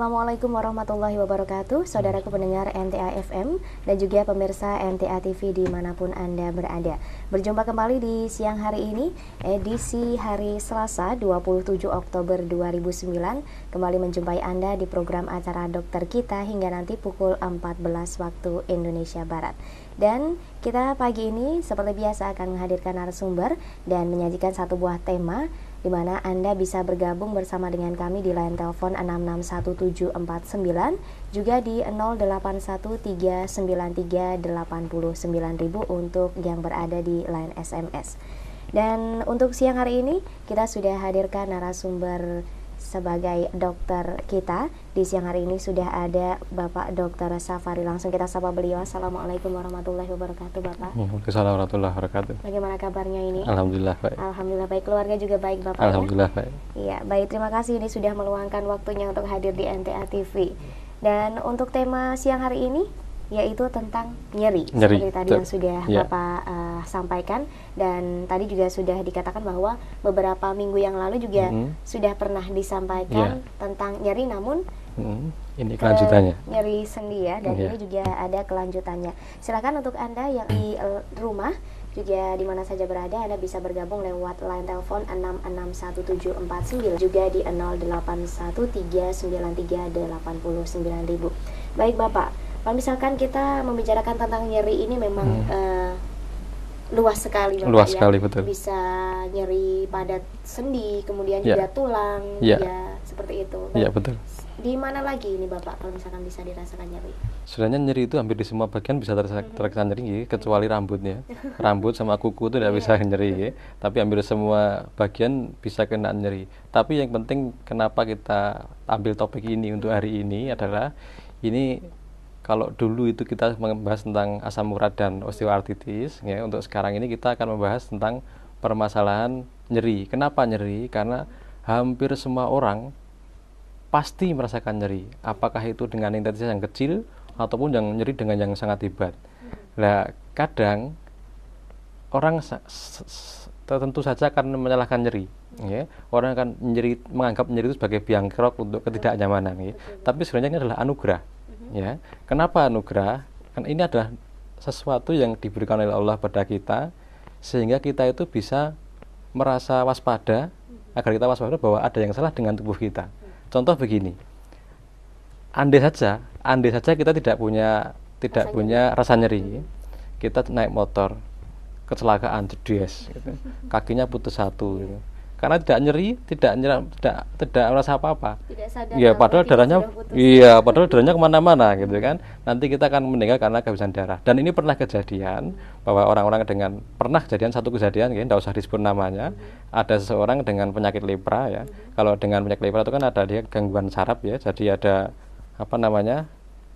Assalamualaikum warahmatullahi wabarakatuh, saudaraku pendengar NTA FM dan juga pemirsa NTA TV dimanapun Anda berada. Berjumpa kembali di siang hari ini, edisi hari Selasa 27 Oktober 2009. Kembali menjumpai Anda di program acara Dokter Kita hingga nanti pukul 14 waktu Indonesia Barat. Dan kita pagi ini seperti biasa akan menghadirkan narasumber dan menyajikan satu buah tema di mana Anda bisa bergabung bersama dengan kami di line telepon 661749, juga di 081393809000 untuk yang berada di line SMS. Dan untuk siang hari ini kita sudah hadirkan narasumber sebagai dokter kita. Di siang hari ini sudah ada Bapak Dr. Safari. Langsung kita sapa beliau. Assalamualaikum warahmatullahi wabarakatuh, Bapak. Waalaikumsalam warahmatullahi wabarakatuh. Bagaimana kabarnya ini? Alhamdulillah baik. Alhamdulillah baik. Keluarga juga baik, Bapak? Alhamdulillah baik. Iya, baik. Terima kasih ini sudah meluangkan waktunya untuk hadir di NTA TV. Dan untuk tema siang hari ini yaitu tentang nyeri. Seperti tadi yang sudah Bapak sampaikan, dan tadi juga sudah dikatakan bahwa beberapa minggu yang lalu juga sudah pernah disampaikan tentang nyeri, namun ini kelanjutannya nyeri sendi ya, dan ini juga ada kelanjutannya. Silakan untuk Anda yang di rumah juga di mana saja berada, Anda bisa bergabung lewat line telepon 661749, juga di 081393809000. Baik Bapak, kalau misalkan kita membicarakan tentang nyeri ini memang luas sekali, Bapak, luas sekali, betul. Bisa nyeri pada sendi, kemudian juga tulang, ya seperti itu. Iya, betul. Di mana lagi ini Bapak kalau misalkan bisa dirasakan nyeri? Sebenarnya nyeri itu hampir di semua bagian bisa terasa nyeri, kecuali rambutnya. Rambut sama kuku itu tidak bisa nyeri, tapi hampir semua bagian bisa kena nyeri. Tapi yang penting kenapa kita ambil topik ini untuk hari ini adalah ini. Kalau dulu itu kita membahas tentang asam urat dan osteoartritis, ya, untuk sekarang ini kita akan membahas tentang permasalahan nyeri. Kenapa nyeri? Karena hampir semua orang pasti merasakan nyeri. Apakah itu dengan intensitas yang kecil ataupun yang nyeri dengan yang sangat hebat. Nah, kadang orang tentu saja akan menyalahkan nyeri. Ya. Orang akan menganggap nyeri itu sebagai biang kerok untuk ketidaknyamanan. Ya. Tapi sebenarnya ini adalah anugerah. Ya, kenapa anugerah? Kan ini adalah sesuatu yang diberikan oleh Allah pada kita, sehingga kita itu bisa merasa waspada, agar kita waspada bahwa ada yang salah dengan tubuh kita. Contoh begini, andai saja kita tidak punya rasa nyeri, kita naik motor, kecelakaan jedes, gitu. Kakinya putus satu, gitu. Karena tidak nyeri, tidak merasa apa-apa. Ya, padahal darahnya, padahal darahnya kemana-mana, gitu kan. Nanti kita akan meninggal karena kehabisan darah. Dan ini pernah kejadian bahwa orang-orang satu kejadian, ya, tidak usah disebut namanya. Ada seseorang dengan penyakit lepra, ya. Kalau dengan penyakit lepra itu kan ada dia gangguan saraf, ya. Jadi ada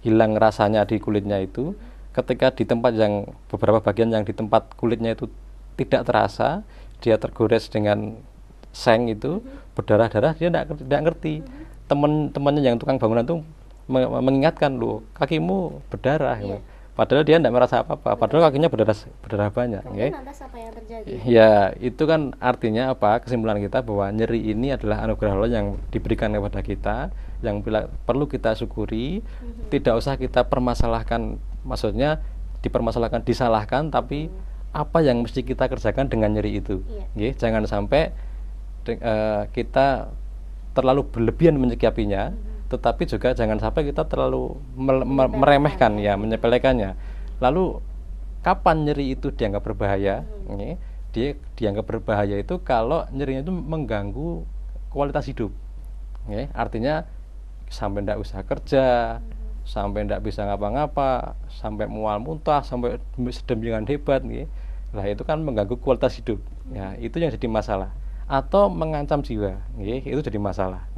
hilang rasanya di kulitnya itu. Ketika di tempat yang beberapa bagian yang di tempat kulitnya itu tidak terasa, dia tergores dengan seng itu berdarah-darah, dia tidak ngerti. Teman-temannya yang tukang bangunan itu mengingatkan, loh, kakimu berdarah, gitu. Padahal dia tidak merasa apa-apa, padahal kakinya berdarah banyak. Lantas apa yang terjadi? Ya, itu kan artinya apa? Kesimpulan kita bahwa nyeri ini adalah anugerah Allah yang diberikan kepada kita, yang perlu kita syukuri. Tidak usah kita permasalahkan, maksudnya disalahkan, tapi apa yang mesti kita kerjakan dengan nyeri itu. Jangan sampai kita terlalu berlebihan menyikapinya, tetapi juga jangan sampai kita terlalu meremehkan, ya, menyepelekannya. Lalu kapan nyeri itu dianggap berbahaya? Dia dianggap berbahaya itu kalau nyerinya itu mengganggu kualitas hidup. Artinya sampai tidak bisa kerja, sampai tidak bisa ngapa-ngapa, sampai mual muntah, sampai sedemikian hebat, lah itu kan mengganggu kualitas hidup. Ya, itu yang jadi masalah. Atau mengancam jiwa, itu jadi masalah.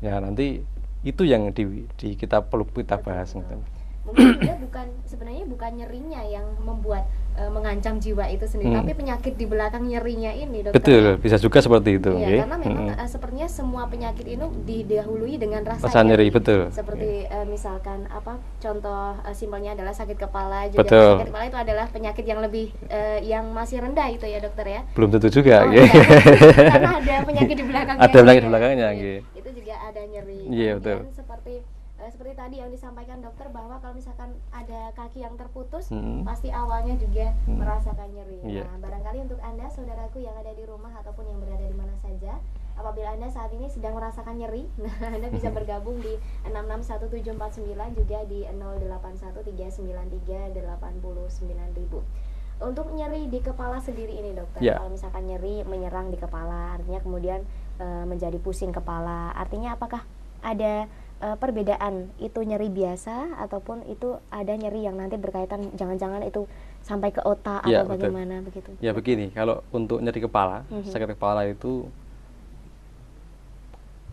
Ya, nanti itu yang kita perlu kita bahas. Mungkin juga sebenarnya bukan nyerinya yang membuat mengancam jiwa itu sendiri, tapi penyakit di belakang nyerinya ini, Dokter. Betul, bisa juga seperti itu. Iya, karena memang sepertinya semua penyakit ini didahului dengan rasa nyeri, betul. Seperti misalkan contoh simpelnya adalah sakit kepala juga. Betul. Sakit kepala itu adalah penyakit yang lebih yang masih rendah itu ya, Dokter ya. Belum tentu juga, karena ada penyakit di belakangnya. Ada penyakit di belakangnya, Itu juga ada nyeri. Iya, Kemudian betul. seperti tadi yang disampaikan dokter, bahwa kalau misalkan ada kaki yang terputus, Hmm. pasti awalnya juga merasakan nyeri. Iya. Nah, barangkali untuk Anda saudaraku yang ada di rumah ataupun yang berada di mana saja, apabila Anda saat ini sedang merasakan nyeri, nah Anda bisa bergabung di 661749, juga di 08139389.000. Untuk nyeri di kepala sendiri ini dokter, Ya. kalau misalkan nyeri menyerang di kepala, artinya kemudian menjadi pusing kepala, artinya apakah ada perbedaan, itu nyeri biasa ataupun itu ada nyeri yang nanti berkaitan, jangan-jangan itu sampai ke otak Ya, atau betul. bagaimana begitu? Ya begini, kalau untuk nyeri kepala, sakit kepala itu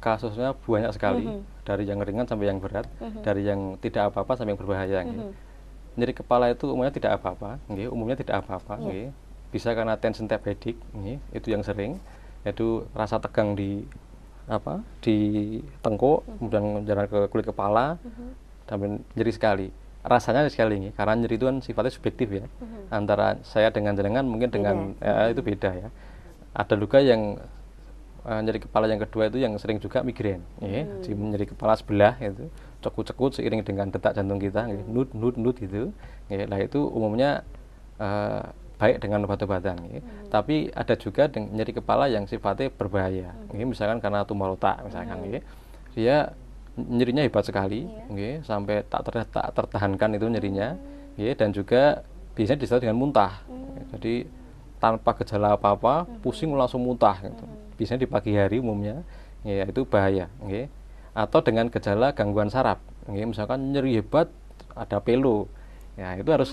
kasusnya banyak sekali, dari yang ringan sampai yang berat, dari yang tidak apa-apa sampai yang berbahaya. Nggih. Nyeri kepala itu umumnya tidak apa-apa, nggih, umumnya tidak apa-apa, nggih. Bisa karena tension tapedik, nggih, itu yang sering, yaitu rasa tegang di tengkuk, kemudian jalan ke kulit kepala, dan nyeri sekali. Rasanya sekali ini, karena nyeri itu kan sifatnya subjektif ya. Antara saya dengan jenengan mungkin dengan itu beda ya. Ada juga yang nyeri kepala yang kedua itu yang sering juga migrain, ya. Nyeri kepala sebelah itu cekut-cekut seiring dengan detak jantung kita, nut gitu. Ya, nah itu umumnya baik dengan obat-obatan. Ya. Tapi ada juga nyeri kepala yang sifatnya berbahaya. Ya, misalkan karena tumor otak, misalkan, ya. Dia nyerinya hebat sekali, ya, sampai tak tertahankan itu nyerinya, ya, dan juga biasanya disertai dengan muntah. Ya, jadi tanpa gejala apa-apa, pusing langsung muntah. Gitu. Biasanya di pagi hari umumnya, ya, itu bahaya. Ya. Atau dengan gejala gangguan saraf, ya, misalkan nyeri hebat, ada pelo. Ya, itu harus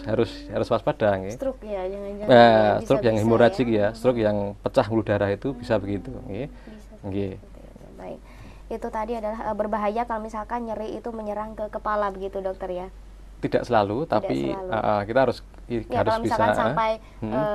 waspada, nggih. Stroke ya, jangan-jangan. Stroke yang hemoragik ya, stroke yang pecah pembuluh darah itu bisa begitu, nggih. Nggih. Baik. Itu tadi adalah berbahaya kalau misalkan nyeri itu menyerang ke kepala begitu, dokter ya. Tidak selalu, tapi kita harus kalau bisa sampai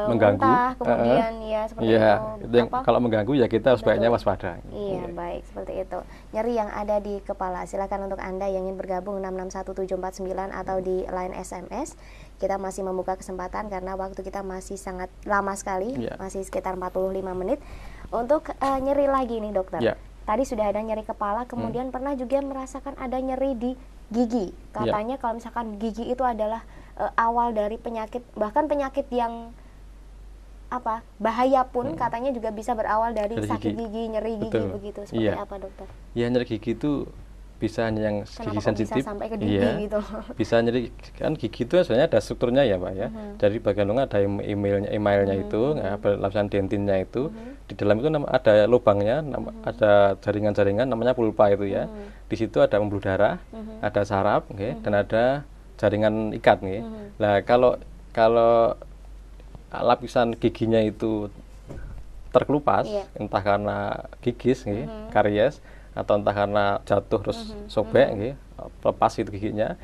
mengganggu, muntah, kemudian ya seperti itu. Kalau mengganggu ya kita harus baiknya waspada. Iya, baik, seperti itu. Nyeri yang ada di kepala, silakan untuk Anda yang ingin bergabung 661749 atau di line SMS. Kita masih membuka kesempatan karena waktu kita masih sangat lama sekali, masih sekitar 45 menit. Untuk nyeri lagi nih, dokter. Tadi sudah ada nyeri kepala, kemudian pernah juga merasakan ada nyeri di gigi. Katanya kalau misalkan gigi itu adalah awal dari penyakit, bahkan penyakit yang bahaya pun katanya juga bisa berawal dari sakit gigi, nyeri gigi. Begitu. Seperti apa, dokter? Ya, nyeri gigi itu bisa hanya yang gigi sensitif, bisa sampai ke gigi gitu. Bisa nyeri, kan gigi itu sebenarnya ada strukturnya ya, Pak ya. Dari bagian longga ada emailnya itu, lapisan dentinnya itu. Di dalam itu ada lubangnya, ada jaringan-jaringan namanya pulpa itu ya. Di situ ada pembuluh darah, ada saraf, dan ada jaringan ikat, Nah, kalau lapisan giginya itu terkelupas, entah karena gigis, karies, atau entah karena jatuh terus sobek, lepas itu giginya,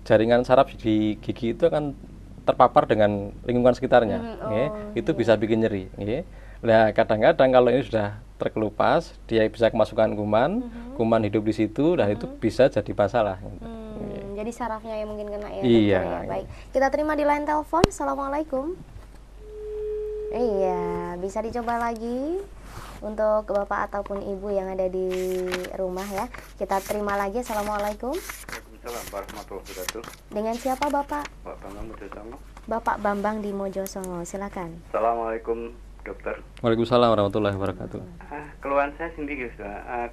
jaringan saraf di gigi itu akan terpapar dengan lingkungan sekitarnya, itu bisa bikin nyeri. Nah, kadang-kadang kalau ini sudah terkelupas, dia bisa kemasukan kuman hidup di situ, dan itu bisa jadi masalah. Jadi sarafnya yang mungkin kena ya. Iya. Ya. Baik, kita terima di line telepon. Assalamualaikum. Iya, bisa dicoba lagi. Untuk bapak ataupun ibu yang ada di rumah ya, kita terima lagi. Assalamualaikum. Waalaikumsalam warahmatullahi wabarakatuh. Dengan siapa bapak? Pak Bambang Mojosongo. Bapak Bambang di Mojosongo, silakan. Assalamualaikum dokter. Waalaikumsalam warahmatullahi wabarakatuh. Keluhan saya sendiri,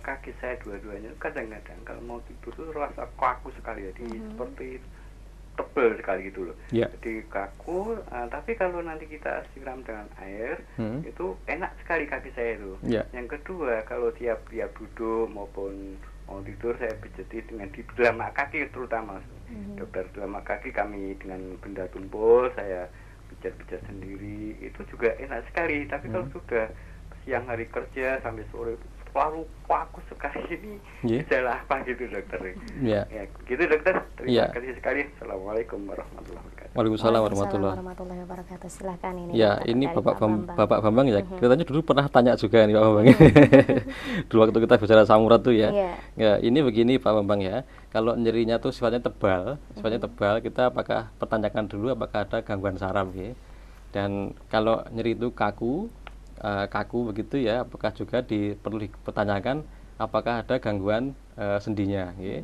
kaki saya dua-duanya kadang-kadang kalau mau tidur itu rasa kaku sekali, jadi seperti tebel sekali gitu loh. Jadi kaku, tapi kalau nanti kita siram dengan air, itu enak sekali kaki saya itu. Yang kedua, kalau tiap duduk maupun mau tidur, saya pijeti dengan di telapak kaki terutama. Dokter, telapak kaki kami dengan benda tumpul, saya pijat-pijat sendiri, itu juga enak sekali. Tapi kalau sudah siang hari kerja sampai sore selalu kaku sekali, ini gejala apa gitu, dokter? Ya, gitu dokter. Terima kasih sekali. Assalamualaikum warahmatullahi wabarakatuh. Waalaikumsalam warahmatullahi wabarakatuh. Silakan ini. Ya, ini Bapak Bambang ya. Katanya dulu pernah tanya juga nih Pak Bambang. Dulu waktu kita bicara samurat tuh ya. Ya, ini begini Pak Bambang ya. Kalau nyerinya tuh sifatnya tebal, kita apakah pertanyakan dulu apakah ada gangguan saraf ya. Dan kalau nyeri itu kaku begitu ya, apakah juga perlu dipertanyakan apakah ada gangguan sendinya nggih.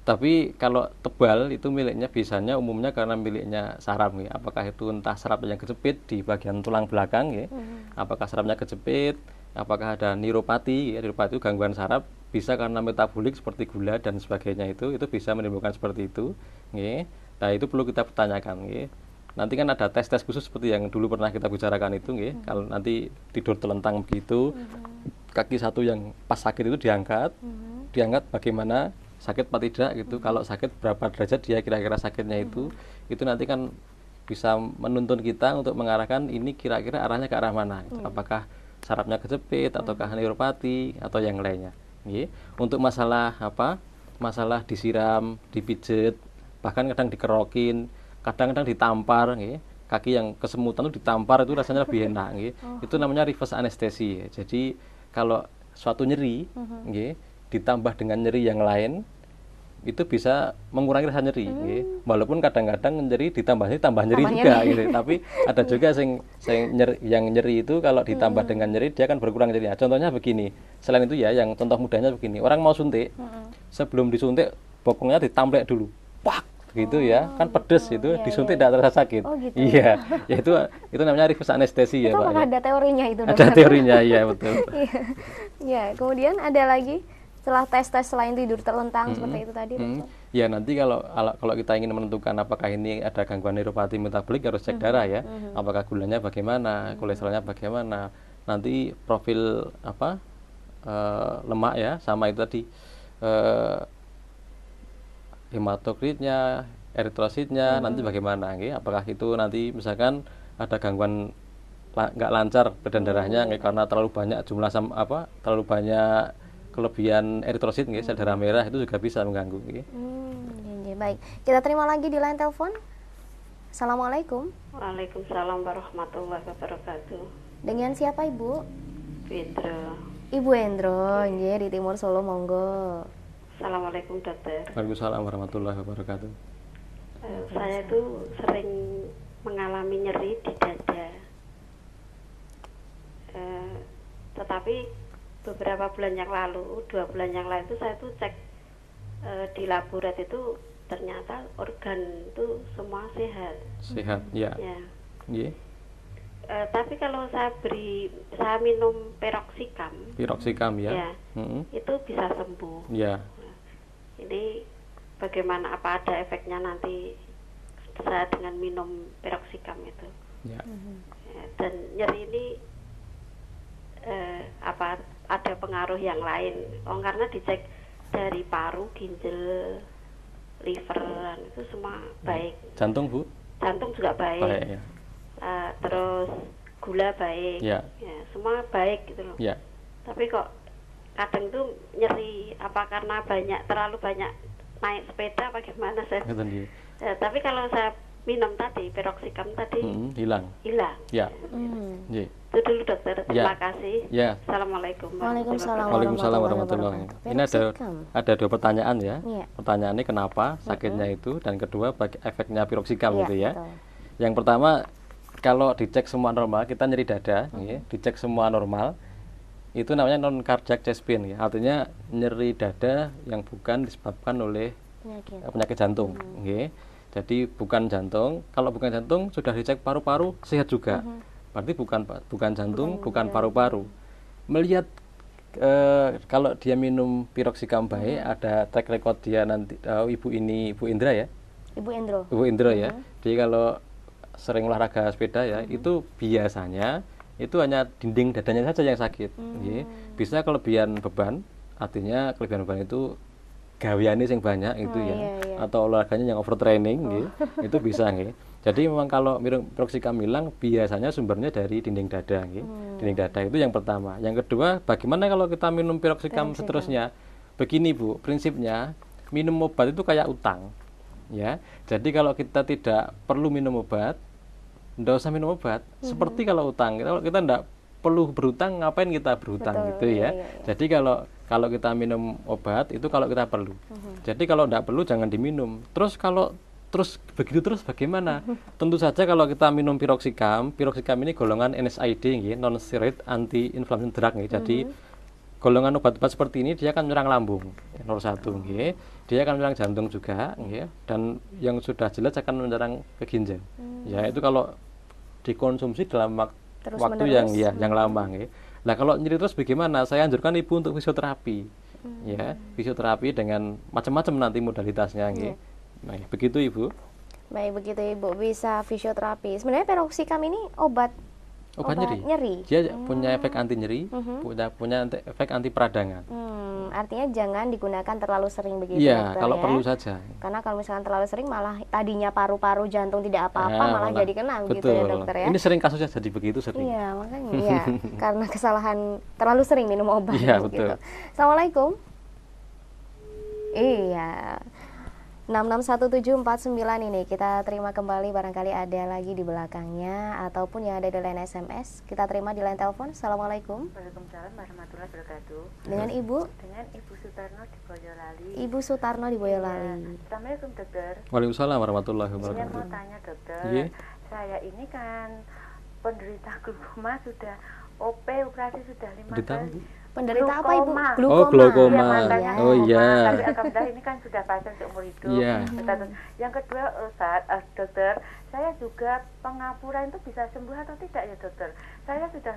Tapi kalau tebal itu miliknya biasanya umumnya karena miliknya saraf nggih. Apakah itu entah saraf yang kejepit di bagian tulang belakang nggih. Apakah sarafnya kejepit, apakah ada neuropati ya, neuropati itu gangguan saraf, bisa karena metabolik seperti gula dan sebagainya itu bisa menimbulkan seperti itu nggih. Nah, itu perlu kita pertanyakan nggih. Nanti kan ada tes-tes khusus seperti yang dulu pernah kita bicarakan itu nggih. Kalau nanti tidur telentang begitu, kaki satu yang pas sakit itu diangkat bagaimana, sakit apa tidak gitu. Kalau sakit berapa derajat dia kira-kira sakitnya itu nanti kan bisa menuntun kita untuk mengarahkan ini kira-kira arahnya ke arah mana gitu. Apakah sarafnya kejepit ataukah neuropati atau yang lainnya nggih. Untuk masalah masalah disiram, dipijet, bahkan kadang dikerokin, kadang-kadang ditampar nggih. Kaki yang kesemutan itu ditampar itu rasanya lebih enak nggih. Itu namanya reverse anestesi ya. Jadi kalau suatu nyeri nggih ditambah dengan nyeri yang lain itu bisa mengurangi rasa nyeri nggih. Walaupun kadang-kadang nyeri tambah nyeri juga gitu. Tapi ada juga yang nyeri itu kalau ditambah dengan nyeri dia akan berkurang nyeri. Contohnya begini. Selain itu ya, yang contoh mudahnya begini. Orang mau suntik, sebelum disuntik bokongnya ditamplek dulu. Pak gitu ya. Kan pedes itu, disuntik tidak terasa sakit. Gitu. Iya. Ya itu namanya reverse anestesi ya, Pak. Apakah ada teorinya itu, Ada teorinya, iya betul. Ya, kemudian ada lagi setelah tes-tes selain tidur terlentang seperti itu tadi, Dokter? Ya, nanti kalau kita ingin menentukan apakah ini ada gangguan neuropati metabolik harus cek darah ya. Apakah gulanya bagaimana, kolesterolnya bagaimana. Nanti profil lemak ya, sama itu tadi hematokritnya, eritrositnya nanti bagaimana nggih. Apakah itu nanti misalkan ada gangguan nggak lancar peredaran darahnya karena terlalu banyak terlalu banyak kelebihan eritrosit nggih, sel darah merah itu juga bisa mengganggu nggih. Baik. Kita terima lagi di line telepon. Assalamualaikum. Waalaikumsalam warahmatullahi wabarakatuh. Dengan siapa, Ibu? Endro. Ibu Endro, nggih, di Timur Solo, monggo. Assalamualaikum, Dokter. Waalaikumsalam warahmatullahi wabarakatuh. Saya tuh sering mengalami nyeri di dada. Tetapi beberapa bulan yang lalu, 2 bulan yang lalu itu saya tuh cek di laborat itu ternyata organ itu semua sehat. Sehat, ya. Yeah. Tapi kalau saya minum piroxicam ya, itu bisa sembuh. Ya. Ini bagaimana, apa ada efeknya nanti saya dengan minum piroxicam itu? Ya. Dan nyeri ini apa ada pengaruh yang lain? Karena dicek dari paru, ginjal, liver itu semua baik. Jantung, Bu? Jantung juga baik. Ya. Terus gula baik. Ya, semua baik gitu loh. Ya. Tapi kok kadang tuh nyeri, apa karena terlalu banyak naik sepeda apa gimana saya? Tapi kalau saya minum tadi piroxicam tadi hilang. Ya. Itu dulu, Dokter. Terima kasih. Ya. Assalamualaikum. Waalaikumsalam warahmatullahi wabarakatuh. Ini ada 2 pertanyaan ya. Pertanyaannya kenapa sakitnya itu, dan kedua efeknya piroxicam gitu ya. Betul. Yang pertama, kalau dicek semua normal, kita nyeri dada, dicek semua normal, itu namanya non cardiac chest pain, ya. Artinya nyeri dada yang bukan disebabkan oleh penyakit jantung. Jadi bukan jantung. Kalau bukan jantung, sudah dicek paru-paru sehat juga. Berarti bukan jantung, bukan paru-paru. Melihat kalau dia minum piroxicam baik, ada track record dia nanti. Ibu Indra ya. Ibu Indro ya. Jadi kalau sering olahraga sepeda ya, itu biasanya itu hanya dinding dadanya saja yang sakit. Bisa kelebihan beban, artinya kelebihan beban itu gaweane sing banyak itu atau olahraganya yang overtraining itu bisa nggih. Jadi memang kalau piroxicam hilang biasanya sumbernya dari dinding dada nggih. Dinding dada itu yang pertama. Yang kedua, bagaimana kalau kita minum piroxicam seterusnya? Begini, Bu, prinsipnya minum obat itu kayak utang. Ya. Jadi kalau kita tidak perlu minum obat, enggak usah minum obat. Seperti kalau utang, kalau kita enggak perlu berutang, ngapain kita berutang? Gitu ya. Jadi kalau kita minum obat itu kalau kita perlu. Jadi kalau enggak perlu jangan diminum. Terus begitu terus bagaimana? Tentu saja kalau kita minum piroxicam ini golongan NSAID nggih, non steroid anti inflammatory drug nggih. Jadi golongan obat-obat seperti ini dia akan menyerang lambung, nomor satu, nggih. Dia akan menyerang jantung juga, nggih. Dan yang sudah jelas akan menyerang ke ginjal. Ya, itu kalau dikonsumsi dalam waktu yang lama, nggih. Nah, kalau nyeri terus bagaimana? Saya anjurkan ibu untuk fisioterapi. Ya, fisioterapi dengan macam-macam nanti modalitasnya, nggih. Nah, begitu ibu. Baik, begitu ibu, bisa fisioterapi. Sebenarnya peroxicam ini obat nyeri. Dia punya efek anti nyeri, punya efek anti peradangan. Artinya jangan digunakan terlalu sering begitu, iya, dokter, kalau ya? perlu saja. Karena kalau misalkan terlalu sering malah tadinya paru-paru jantung tidak apa-apa malah jadi kena gitu ya, dokter, ya. Ini sering kasusnya jadi begitu sering. Iya, makanya ya karena kesalahan terlalu sering minum obat. Iya, gitu. betul. Assalamualaikum. Iya. 661749 ini kita terima kembali, barangkali ada lagi di belakangnya ataupun yang ada di line SMS. Kita terima di line telepon. Assalamualaikum. Waalaikumsalam warahmatullahi wabarakatuh. Dengan Ibu? Dengan Ibu Sutarno di Boyolali. Ibu Sutarno di Boyolali. Ya. Assalamualaikum, dokter. Waalaikumsalam warahmatullahi wabarakatuh. Saya mau tanya, dokter. Saya ini kan penderita glaukoma, sudah operasi sudah 5 kali. Penderita apa ibu? Glaukoma. Oh, glaukoma. Ya, oh iya. Tapi alhamdulillah ini kan sudah pasien seumur hidup. Iya. Yang kedua, dokter, saya juga pengapuran itu bisa sembuh atau tidak ya, dokter? Saya sudah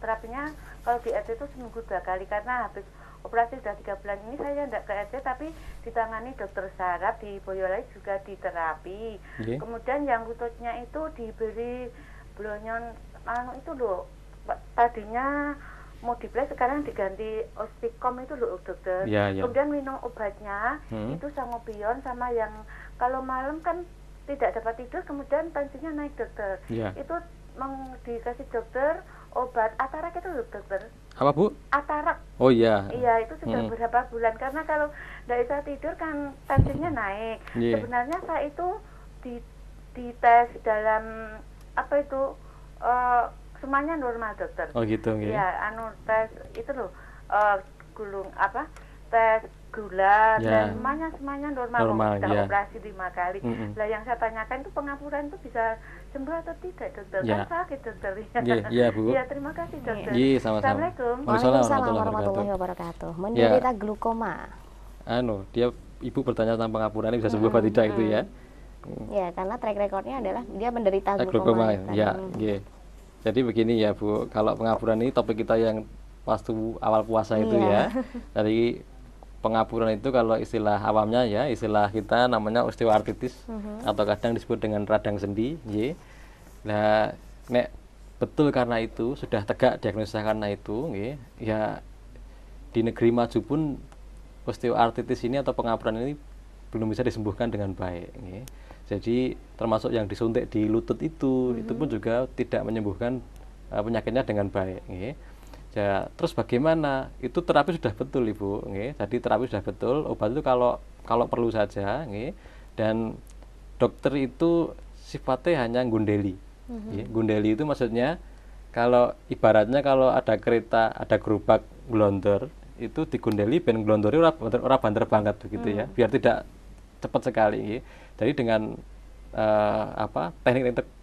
terapinya kalau di RT itu seminggu 2 kali, karena habis operasi sudah 3 bulan ini saya tidak ke RT tapi ditangani dokter saraf di Boyolali juga diterapi. Kemudian yang lututnya itu diberi blonyon itu loh, tadinya mau dibeli sekarang diganti ospicom itu loh, dokter. Kemudian minum obatnya itu sangobion sama yang kalau malam kan tidak dapat tidur kemudian tensinya naik, dokter. Itu dikasih dokter obat atarak itu loh, dokter. Apa, Bu? Atarak. Oh iya. Iya, itu sudah berapa bulan, karena kalau tidak bisa tidur kan tensinya naik. Sebenarnya saya itu di tes dalam apa itu semuanya normal, dokter. Oh gitu, nggih. Iya, tes itu loh, tes gula dan semuanya normal. Sudah operasi 5 kali. Lah yang saya tanyakan itu pengapuran itu bisa sembuh atau tidak, dokter? Kan sakit, dokter. Iya, Bu. Iya, terima kasih, dokter. Iya, sama-sama. Assalamualaikum. Waalaikumsalam warahmatullahi wabarakatuh. Menderita glaukoma. Ibu bertanya tentang pengapuran ini bisa sembuh atau tidak itu ya? Ya, karena track recordnya adalah dia menderita glaukoma. Ya, jadi begini ya, Bu, kalau pengapuran ini topik kita yang waktu awal puasa itu ya. Dari pengapuran itu kalau istilah awamnya ya, istilah kita namanya osteoartritis atau kadang disebut dengan radang sendi. Nah, nek betul karena itu sudah tegak diagnosa karena itu, ya di negeri maju pun osteoartritis ini atau pengapuran ini belum bisa disembuhkan dengan baik. Jadi termasuk yang disuntik di lutut itu pun juga tidak menyembuhkan penyakitnya dengan baik. Ya, terus bagaimana? Itu terapi sudah betul, Ibu. Jadi terapi sudah betul, obat itu kalau perlu saja. Dan dokter itu sifatnya hanya gundeli. Gundeli itu maksudnya kalau ibaratnya kalau ada kereta, ada gerobak glontor, itu digundeli ben glondori ora banter banget begitu ya, biar tidak cepat sekali. Jadi dengan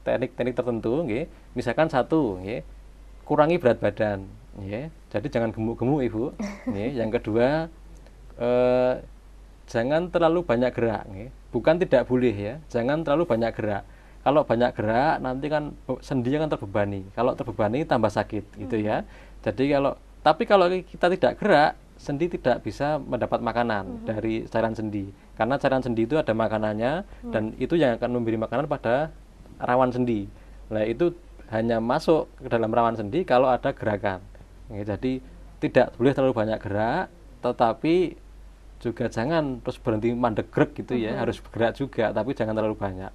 teknik tertentu, misalkan satu, kurangi berat badan, jadi jangan gemuk-gemuk, Ibu. Yang kedua, jangan terlalu banyak gerak, bukan tidak boleh ya, jangan terlalu banyak gerak. Kalau banyak gerak nanti kan sendi akan terbebani, kalau terbebani tambah sakit gitu ya. Jadi tapi kalau kita tidak gerak, sendi tidak bisa mendapat makanan dari cairan sendi, karena cairan sendi itu ada makanannya dan itu yang akan memberi makanan pada rawan sendi. Nah, itu hanya masuk ke dalam rawan sendi kalau ada gerakan. Jadi tidak boleh terlalu banyak gerak, tetapi juga jangan terus berhenti mandegrek gitu ya, harus bergerak juga tapi jangan terlalu banyak.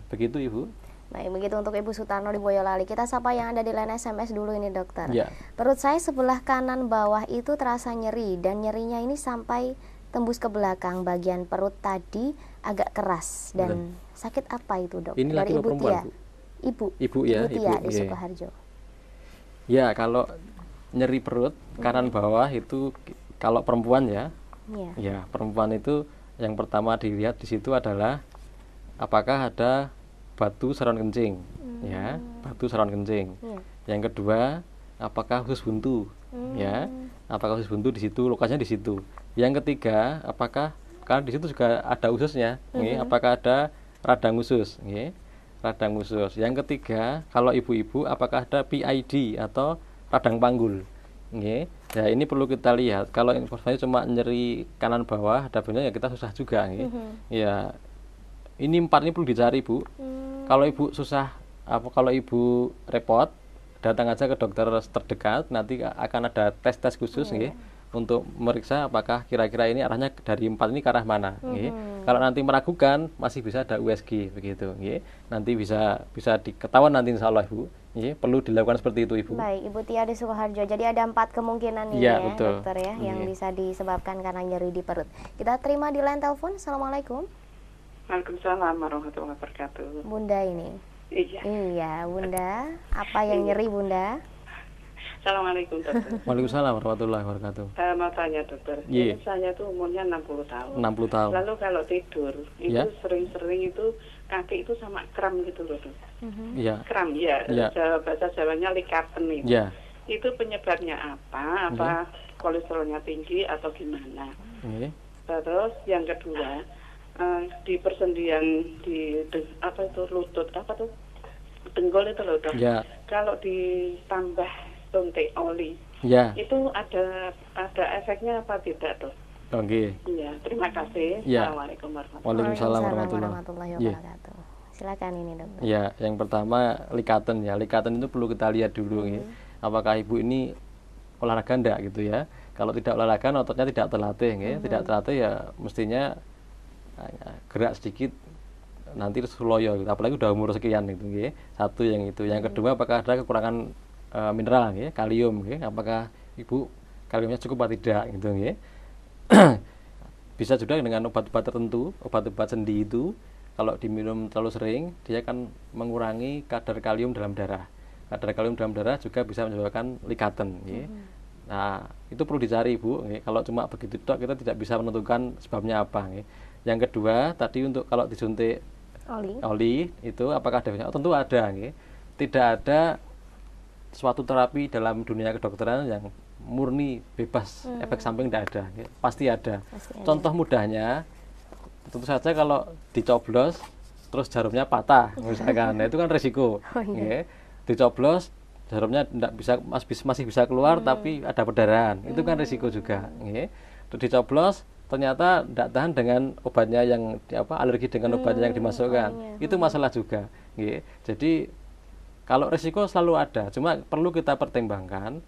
Begitu, Ibu. Baik, begitu untuk Ibu Sutarno di Boyolali. Kita sapa yang ada di line SMS dulu ini, dokter. Perut saya sebelah kanan bawah itu terasa nyeri dan nyerinya ini sampai tembus ke belakang. Bagian perut tadi agak keras dan sakit apa itu, dok? Ini dari Ibu Tia. Ibu ya, Ibu Tia di Sukoharjo. Ya, kalau nyeri perut kanan bawah itu kalau perempuan ya. Ya, perempuan itu yang pertama dilihat di situ adalah apakah ada batu saluran kencing, ya, batu saluran kencing. Yang kedua, apakah usus buntu Ya, apakah usus buntu di situ, lokasinya di situ. Yang ketiga, apakah karena di situ juga ada ususnya, nggih, apakah ada radang usus, nggih, radang usus. Yang ketiga, kalau ibu-ibu apakah ada PID atau radang panggul, nggih. Ya ini perlu kita lihat. Kalau informasinya cuma nyeri kanan bawah, ada benar ya kita susah juga, nggih. Ya ini 4 ini perlu dicari, Bu. Kalau ibu susah, kalau ibu repot, datang aja ke dokter terdekat, nanti akan ada tes-tes khusus nggih, untuk meriksa apakah kira-kira ini arahnya dari 4 ini ke arah mana nggih. Kalau nanti meragukan, masih bisa ada USG begitu nggih. Nanti bisa diketahuan nanti insyaallah Ibu. Nggih, perlu dilakukan seperti itu Ibu. Baik, Ibu Tia di Sukoharjo. Jadi ada 4 kemungkinan ini ya, betul. dokter ya, yang bisa disebabkan karena nyeri di perut. Kita terima di line telepon. Assalamualaikum. Waalaikumsalam warahmatullahi wabarakatuh. Bunda ini. Iya. Iya, Bunda. Apa yang nyeri, Bunda? Assalamualaikum dokter. Waalaikumsalam warahmatullahi wabarakatuh. Saya mau tanya dokter. Iya. Saya tuh umurnya 60 tahun. 60 tahun. Lalu kalau tidur itu Ya. sering-sering itu kaki itu sama kram gitu loh. Dok. Iya. Kram ya. Ya. Bahasa Jawanya likaten itu. Iya. Itu penyebabnya apa? Apa kolesterolnya tinggi atau gimana? Nggih. Terus yang kedua, di persendian di apa itu lutut apa tuh tenggol itu loh dok. Ya. Kalau ditambah suntik oli, Ya. itu ada efeknya apa tidak dok? Oke. Iya, terima kasih. Ya. Assalamualaikum warahmatullahi Waalaikumsalam warahmatullahi Iya. wabarakatuh. Silakan ini, dokter. Ya, yang pertama likaten ya. Likaten itu perlu kita lihat dulu ya. Apakah ibu ini olahraga enggak gitu ya. Kalau tidak olahraga ototnya tidak terlatih ya. Tidak terlatih ya mestinya gerak sedikit nanti terus loyo gitu. Apalagi udah umur sekian gitu ya. Satu yang itu. Yang kedua apakah ada kekurangan mineral ya, kalium ya. Apakah ibu kaliumnya cukup atau tidak gitu ya. Bisa juga dengan obat-obat tertentu, obat-obat sendi itu kalau diminum terlalu sering dia akan mengurangi kadar kalium dalam darah. Kadar kalium dalam darah juga bisa menyebabkan likaten ya. Nah, itu perlu dicari Ibu ya. Kalau cuma begitu tok kita tidak bisa menentukan sebabnya apa ya. Yang kedua tadi untuk kalau disuntik oli itu apakah ada? Oh, tentu ada ya. Tidak ada suatu terapi dalam dunia kedokteran yang murni bebas efek samping, tidak ada ya. Pasti ada. Contoh mudahnya tentu saja kalau dicoblos terus jarumnya patah misalkan, nah itu kan risiko. Ya. Dicoblos jarumnya tidak bisa masih bisa keluar tapi ada perdarahan, itu kan risiko juga. Ya. Terus dicoblos ternyata tidak tahan dengan obatnya yang alergi dengan obatnya yang dimasukkan, itu masalah juga. Ya. Jadi kalau risiko selalu ada, cuma perlu kita pertimbangkan.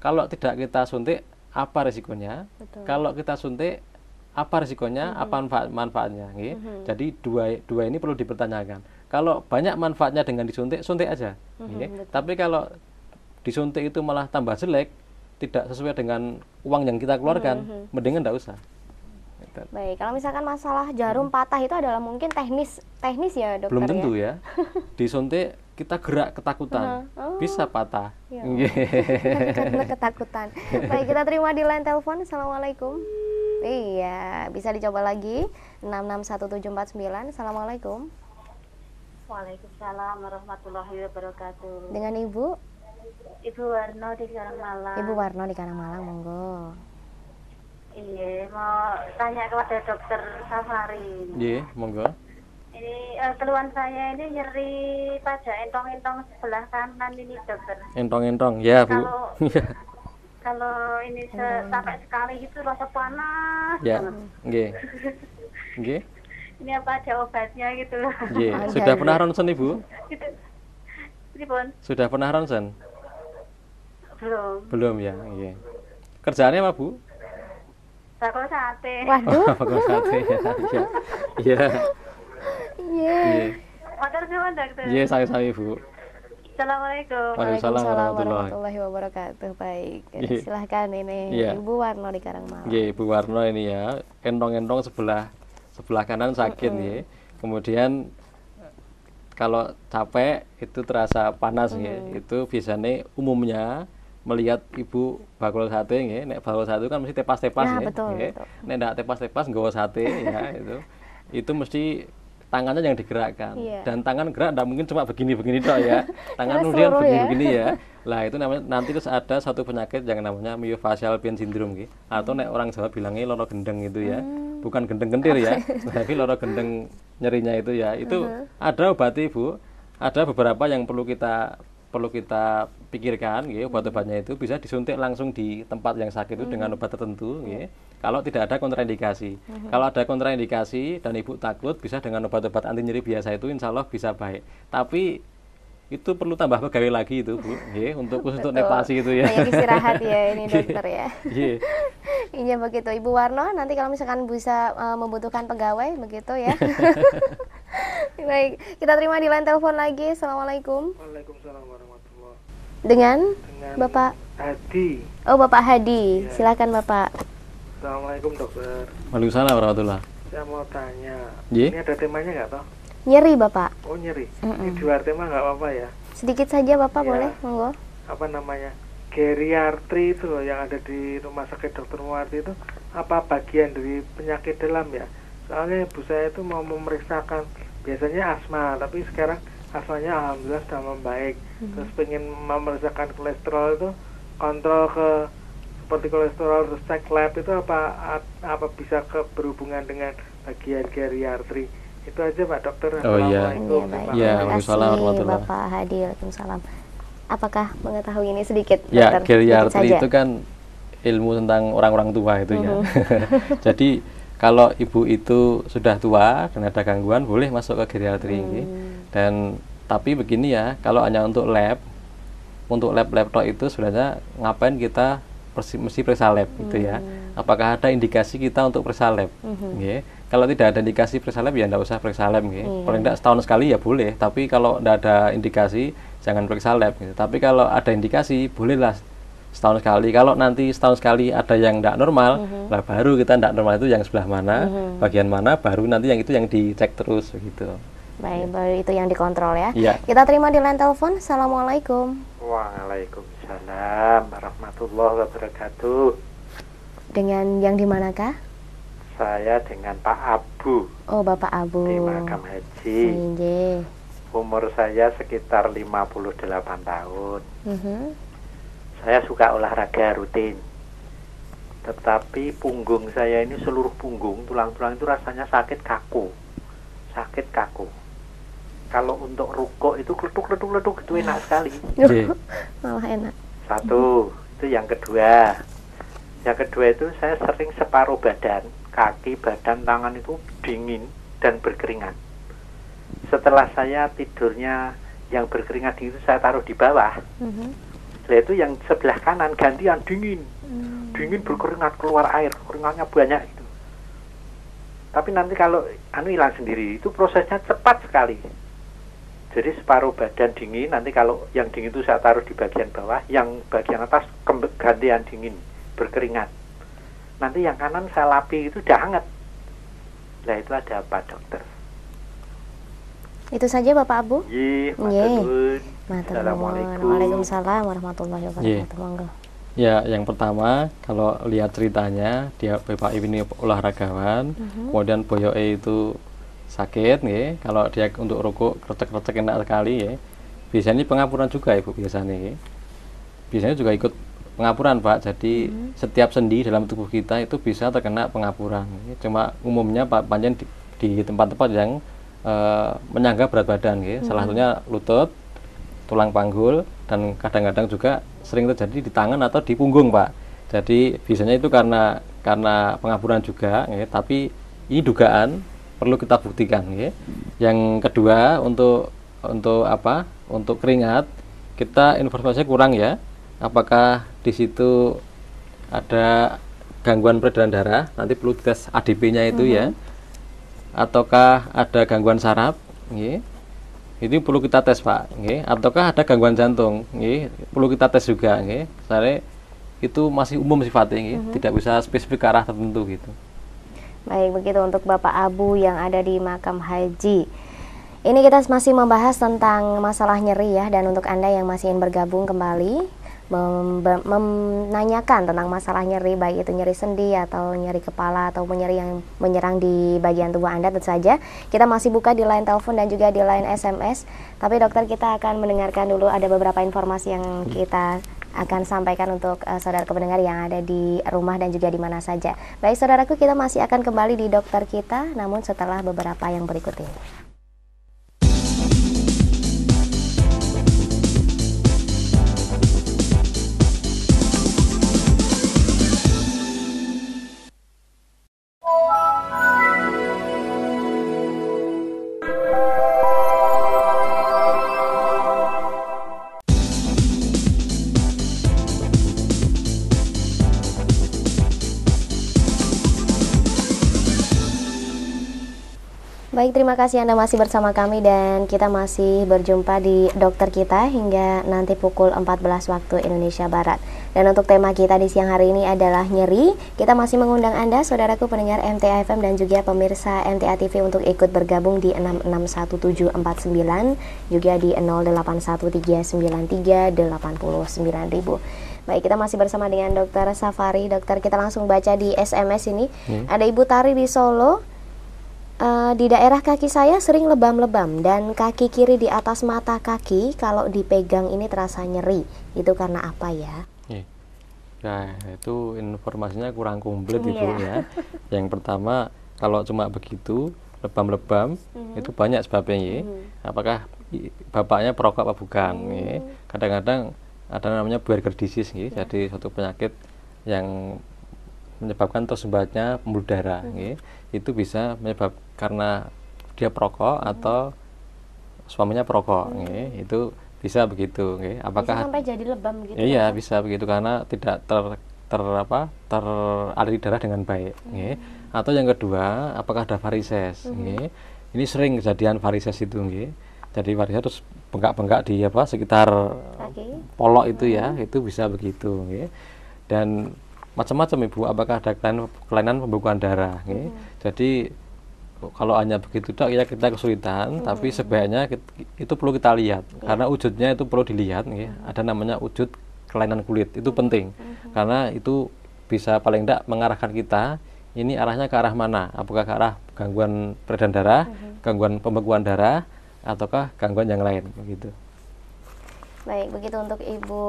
Kalau tidak kita suntik apa risikonya? Kalau kita suntik apa risikonya, apa manfaatnya gitu. Jadi dua ini perlu dipertanyakan. Kalau banyak manfaatnya dengan disuntik, suntik aja gitu. Tapi kalau disuntik itu malah tambah jelek, tidak sesuai dengan uang yang kita keluarkan, mendingan enggak usah gitu. Baik, kalau misalkan masalah jarum patah itu adalah mungkin teknis ya dokter. Belum tentu ya. Disuntik kita gerak ketakutan, bisa patah. Karena ketakutan. Baik, kita terima di line telepon. Assalamualaikum. Iya, bisa dicoba lagi 661749. Assalamualaikum. Waalaikumsalam warahmatullahi wabarakatuh. Dengan Ibu Warno di Karangmalang. Ibu Warno di Karangmalang, monggo. Iya, mau tanya kepada dokter Safari. Iya, monggo. Ini keluhan saya ini nyeri pada entong-entong sebelah kanan ini dokter. Entong-entong, ya Bu. Kalau ini sampai sekali gitu rasa panas ya, banget. Nggih. Ini apa ada obatnya gitu loh. Nggih, sudah pernah ronsen Ibu? Gitu. Pripun? Sudah pernah ronsen? Belum ya, nggih. Kerjaannya apa Bu? Bakul sate. Waduh. Bakul sate ya. Iya. Iya. Matur nuwun dokter. Iya, saya Bu. Assalamualaikum. Waalaikumsalam warahmatullahi wabarakatuh. Baik, silahkan ini Ibu Warno di Karangmalang. Iya, Ibu Warno ini ya, entong-entong sebelah kanan sakit ya. Kemudian kalau capek itu terasa panas ya. Itu biasanya umumnya melihat Ibu bakul sate ya. Nek bakul sate kan mesti tepas-tepas ya. Betul. Nek ndak tepas-tepas nggawa sate ya itu mesti tangannya yang digerakkan. Iya. Dan tangan gerak tidak mungkin cuma begini-begini dok ya. Tangan Harus kemudian seluruh ya. begini-begini ya. Lah itu namanya nanti terus ada satu penyakit yang namanya myofascial pain syndrome gitu. Atau nek orang Jawa bilangnya loro gendeng gitu ya. Bukan gendeng kentir ya, tapi loro gendeng nyerinya itu ya. Itu ada obatnya Ibu. Ada beberapa yang perlu kita pikirkan, ya, obat-obatnya itu bisa disuntik langsung di tempat yang sakit itu dengan obat tertentu, ya. Kalau tidak ada kontraindikasi. Kalau ada kontraindikasi dan ibu takut, bisa dengan obat-obat anti nyeri biasa itu, insya Allah bisa baik. Tapi itu perlu tambah pegawai lagi itu Bu, ya, untuk khusus untuk nepasi itu ya. Banyak istirahat ya ini dokter ya. Iya. Iya begitu Ibu Warno, nanti kalau misalkan bisa membutuhkan pegawai begitu ya. Baik, kita terima di line telepon lagi. Assalamualaikum. Waalaikumsalam warahmatullahi. Dengan Bapak Hadi. Oh, Bapak Hadi. Silakan Bapak. Assalamualaikum dokter. Waalaikumsalam warahmatullah. Saya mau tanya. Ye? Ini ada temanya nggak toh? Nyeri Bapak. Oh nyeri. Ini di luar tema nggak apa-apa ya? Sedikit saja Bapak Ya. boleh, monggo. Apa namanya? Geriatri itu loh yang ada di rumah sakit Dr. Muarti itu apa bagian dari penyakit dalam ya? Soalnya ibu saya itu mau memeriksakan biasanya asma, tapi sekarang asmanya alhamdulillah sudah membaik. Terus pengen memeriksakan kolesterol itu kontrol ke seperti kolesterol terus cek lab itu apa bisa berhubungan dengan bagian geriatri. Itu aja Pak Dokter. Oh iya. Assalamualaikum. Baik. Ya, Terima waalaikumsalam kasih warahmatullahi. Bapak Hadi. Waalaikumsalam. Apakah mengetahui ini sedikit Ya, dokter? geriatri Sedikit saja. itu kan ilmu tentang orang-orang tua itu ya. Jadi kalau ibu itu sudah tua dan ada gangguan boleh masuk ke geriatri ini. Dan tapi begini ya, kalau hanya untuk lab tok itu sebenarnya ngapain kita mesti periksa lab gitu ya. Apakah ada indikasi kita untuk periksa lab? Nggih. Kalau tidak ada indikasi periksa lab ya enggak usah periksa lab nggih. Paling enggak setahun sekali ya boleh, tapi kalau enggak ada indikasi jangan periksa lab gitu. Tapi kalau ada indikasi bolehlah setahun sekali. Kalau nanti setahun sekali ada yang enggak normal, lah baru kita enggak normal itu yang sebelah mana, bagian mana, baru nanti yang itu yang dicek terus begitu. Baik, baru itu yang dikontrol ya. Iya. Kita terima di line telepon. Assalamualaikum. Waalaikumsalam warahmatullahi wabarakatuh. Dengan yang di manakah? Saya dengan Pak Abu Oh, Bapak Abu. di Makam Haji. Nggih. Umur saya sekitar 58 tahun. Mhm. Saya suka olahraga rutin. Tetapi punggung saya ini seluruh punggung, tulang-tulang itu rasanya sakit kaku. Sakit kaku. Kalau untuk ruko itu kletuk-kletuk itu enak sekali. Nggih. Malah enak. Satu, itu yang kedua. Yang kedua itu saya sering separuh badan, kaki, badan, tangan itu dingin dan berkeringat. Setelah saya tidurnya yang berkeringat itu saya taruh di bawah. Setelah itu yang sebelah kanan gantian dingin. Dingin berkeringat, keluar air, keringatnya banyak itu. Tapi nanti kalau hilang sendiri, itu prosesnya cepat sekali. Jadi separuh badan dingin, nanti kalau yang dingin itu saya taruh di bagian bawah, yang bagian atas gantian dingin, berkeringat. Nanti yang kanan saya lapi itu udah hangat. Nah itu ada apa dokter? Itu saja Bapak Abu? Iya, Nggih. matur nuwun. Assalamualaikum. Waalaikumsalam warahmatullahi wabarakatuh. Monggo. Ya, yang pertama kalau lihat ceritanya dia Bapak ini olahragawan, kemudian boyoke itu sakit nggih. Kalau dia untuk rukuk krecek-krecek enak sekali ya. Biasanya pengapuran juga Ibu biasanya nggih. Biasanya juga ikut pengapuran Pak. Jadi setiap sendi dalam tubuh kita itu bisa terkena pengapuran. Cuma umumnya Pak panjen di tempat-tempat yang menyangga berat badan nggih. Salah satunya lutut, tulang panggul, dan kadang-kadang juga sering terjadi di tangan atau di punggung Pak. Jadi biasanya itu karena pengapuran juga nggih, tapi ini dugaan perlu kita buktikan nggih. Yang kedua untuk apa? Untuk keringat kita informasinya kurang ya. Apakah di situ ada gangguan peredaran darah? Nanti perlu tes ADP-nya itu ya. Ataukah ada gangguan saraf? Nggih. Ini perlu kita tes Pak, nggih. Ataukah ada gangguan jantung? Nggih. Perlu kita tes juga, nggih. Soalnya itu masih umum sifatnya, nggih. Tidak bisa spesifik ke arah tertentu gitu. Baik, begitu untuk Bapak Abu yang ada di Makam Haji. Ini kita masih membahas tentang masalah nyeri ya, dan untuk Anda yang masih ingin bergabung kembali, menanyakan tentang masalah nyeri, baik itu nyeri sendi atau nyeri kepala atau nyeri yang menyerang di bagian tubuh Anda, tentu saja kita masih buka di line telepon dan juga di line SMS. Tapi dokter, kita akan mendengarkan dulu, ada beberapa informasi yang kita akan sampaikan untuk saudara pendengar yang ada di rumah dan juga di mana saja. Baik saudaraku, kita masih akan kembali di dokter kita, namun setelah beberapa yang berikut ini. Baik, terima kasih Anda masih bersama kami dan kita masih berjumpa di dokter kita hingga nanti pukul 14 waktu Indonesia Barat. Dan untuk tema kita di siang hari ini adalah nyeri. Kita masih mengundang Anda, saudaraku pendengar MTA FM dan juga pemirsa MTA TV untuk ikut bergabung di 661749, juga di 08139389.000. Baik, kita masih bersama dengan Dokter Safari. Dokter, kita langsung baca di SMS ini. Ada Ibu Tari di Solo. Di daerah kaki saya sering lebam-lebam dan kaki kiri di atas mata kaki kalau dipegang ini terasa nyeri. Itu karena apa ya? Ya, itu informasinya kurang komplit Ibu ya. Yang pertama, kalau cuma begitu lebam-lebam itu banyak sebabnya ya. Apakah bapaknya perokok apa bukan? Kadang-kadang ada namanya Buerger disease ya. Jadi suatu penyakit yang menyebabkan tersumbatnya pembuluh darah. Itu bisa menyebab karena dia perokok atau suaminya perokok. Itu bisa begitu. Apakah bisa sampai jadi lebam gitu? Iya, bisa begitu karena tidak teraliri darah dengan baik. Atau yang kedua, apakah ada varises? Ini sering kejadian varises itu. Jadi varises terus bengkak-bengkak di sekitar polok itu ya, itu bisa begitu. Dan macam-macam Ibu, apakah ada kelainan pembekuan darah. Jadi kalau hanya begitu ya kita kesulitan, tapi sebaiknya itu perlu kita lihat karena wujudnya itu perlu dilihat. Ada namanya wujud kelainan kulit, itu penting karena itu bisa paling tidak mengarahkan kita ini arahnya ke arah mana, apakah ke arah gangguan peredaran darah, gangguan pembekuan darah, ataukah gangguan yang lain begitu. Baik, begitu untuk Ibu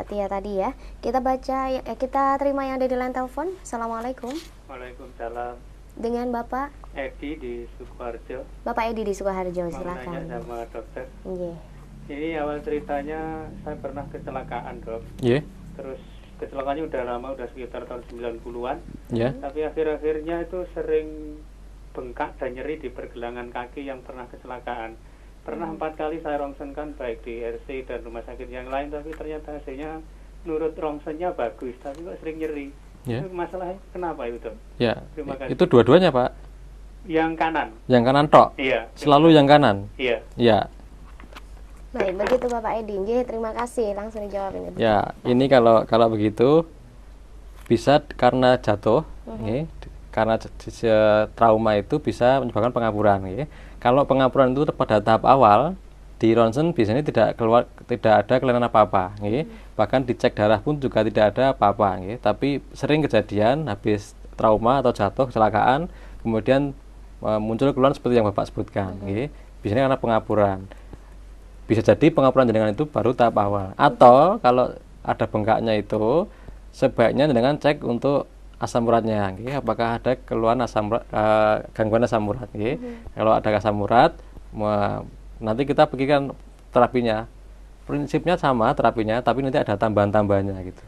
Tia tadi ya. Kita baca, kita terima yang ada di line telepon. Assalamualaikum. Waalaikumsalam. Dengan Bapak Edi di Sukoharjo. Bapak Edi di Sukoharjo, silakan. Mau nanya sama dokter. Iya. Ini awal ceritanya saya pernah kecelakaan, Dok. Iya. Terus kecelakaannya udah lama, udah sekitar tahun 90-an. Iya. Tapi akhir-akhirnya itu sering bengkak dan nyeri di pergelangan kaki yang pernah kecelakaan. Pernah 4 kali saya rongsenkan baik di RC dan rumah sakit yang lain, tapi ternyata hasilnya menurut rongsennya bagus, tapi kok sering nyeri. Itu masalahnya kenapa itu, Dok? Ya, terima kasih. itu dua-duanya Pak? Yang kanan. Yang kanan tok? Iya. Selalu yang kanan? Iya. Ya. Baik, begitu Bapak Edi. Terima kasih, langsung dijawab ini. Ya, ini kalau begitu bisa karena jatuh, karena trauma itu bisa menyebabkan pengapuran. Kalau pengapuran itu pada tahap awal di ronsen biasanya tidak ada kelainan apa-apa. Bahkan dicek darah pun juga tidak ada apa-apa. Tapi sering kejadian habis trauma atau jatuh kecelakaan kemudian muncul keluhan seperti yang Bapak sebutkan. Biasanya karena pengapuran. Bisa jadi pengapuran jenengan itu baru tahap awal. Atau kalau ada bengkaknya itu sebaiknya dengan cek untuk asam uratnya, apakah ada keluhan gangguan asam urat. Kalau ada asam urat, nanti kita pikirkan terapinya. Prinsipnya sama terapinya, tapi nanti ada tambahan-tambahannya gitu.